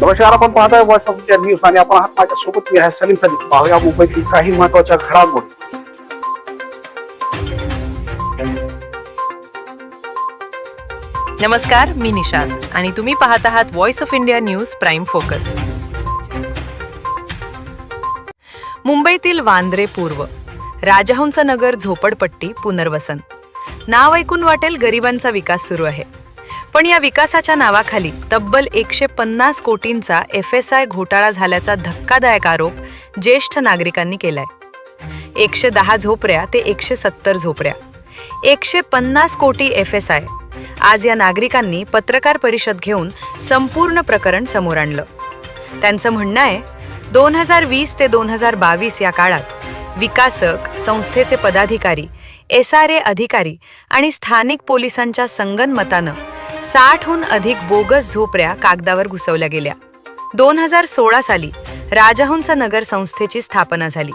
नमस्कार, आपण पाहताय वॉइस ऑफ इंडिया न्यूज आणि आपण आहात माझ्या सोबत मी आहे सलीम सलीम. पाहूया मुंबईतील काही महत्त्वाच्या घडामोडी. नमस्कार, मी निशांत आणि तुम्ही पाहत आहात voice of India news prime focus. मुंबईतील वांद्रे पूर्व, राजहंस नगर झोपडपट्टी पुनर्वसन. नाव ऐकून वाटेल गरिबांचा विकास सुरू आहे, पण या विकासाच्या नावाखाली तब्बल 150 कोटींचा FSI घोटाळा झाल्याचा धक्कादायक आरोप ज्येष्ठ नागरिकांनी केलाय. 110 झोपड्या ते 170 झोपड्या, 150 कोटी FSI. आज या नागरिकांनी पत्रकार परिषद घेऊन संपूर्ण प्रकरण समोर आणलं. त्यांचं म्हणणं आहे, 2020 ते 2022 या काळात विकासक, संस्थेचे पदाधिकारी, SRA अधिकारी आणि स्थानिक पोलिसांच्या संगनमतानं 60हून अधिक बोगस झोपड्या कागदावर घुसवल्या गेल्या. 2016 साली राजहंस नगर संस्थेची स्थापना झाली.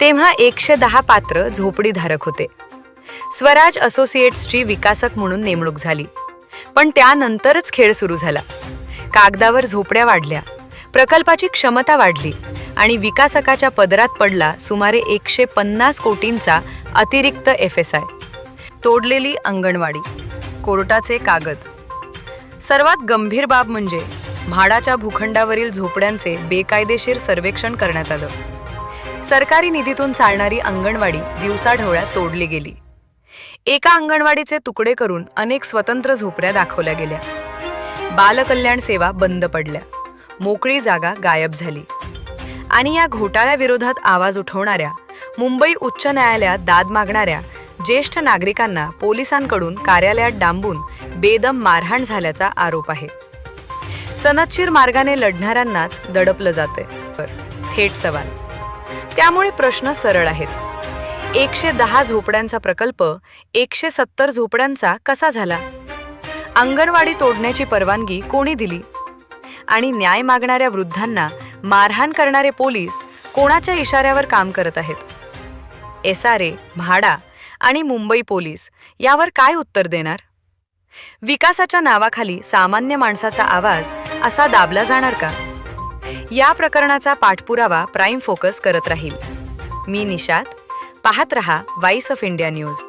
तेव्हा 110 पात्र झोपडीधारक होते. स्वराज असोसिएट्सची विकासक म्हणून नेमणूक झाली, पण त्यानंतरच खेळ सुरू झाला. कागदावर झोपड्या वाढल्या, प्रकल्पाची क्षमता वाढली आणि विकासकाच्या पदरात पडला सुमारे 150 कोटींचा अतिरिक्त FSI. तोडलेली अंगणवाडी, कोर्टाचे कागद. सर्वात गंभीर बाब म्हणजे म्हाडाच्या भूखंडावरील झोपड्यांचे बेकायदेशीर सर्वेक्षण करण्यात आलं. सरकारी निधीतून चालणारी अंगणवाडी दिवसाढवळ्यात तोडली गेली. एका अंगणवाडीचे तुकडे करून अनेक स्वतंत्र झोपड्या दाखवल्या गेल्या. बालकल्याण सेवा बंद पडल्या, मोकळी जागा गायब झाली. आणि या घोटाळ्याविरोधात आवाज उठवणाऱ्या, मुंबई उच्च न्यायालयात दाद मागणाऱ्या ज्येष्ठ नागरिकांना पोलिसांकडून कार्यालयात डांबून बेदम मारहाण झाल्याचा आरोप आहे. सनदशीर मार्गाने लढणाऱ्यांनाच दडपलं जातंय. थेट सवाल. त्यामुळे प्रश्न सरळ आहेत. 110 झोपड्यांचा प्रकल्प 170 झोपड्यांचा कसा झाला? अंगणवाडी तोडण्याची परवानगी कोणी दिली? आणि न्याय मागणाऱ्या वृद्धांना मारहाण करणारे पोलीस कोणाच्या इशाऱ्यावर काम करत आहेत? SRA, म्हाडा आणि मुंबई पोलीस यावर काय उत्तर देणार? विकासाच्या नावाखाली सामान्य माणसाचा आवाज असा दाबला जाणार का? या प्रकरणाचा पाठपुरावा प्राईम फोकस करत राहील. मी निशांत. पाहत रहा व्हॉइस ऑफ इंडिया न्यूज.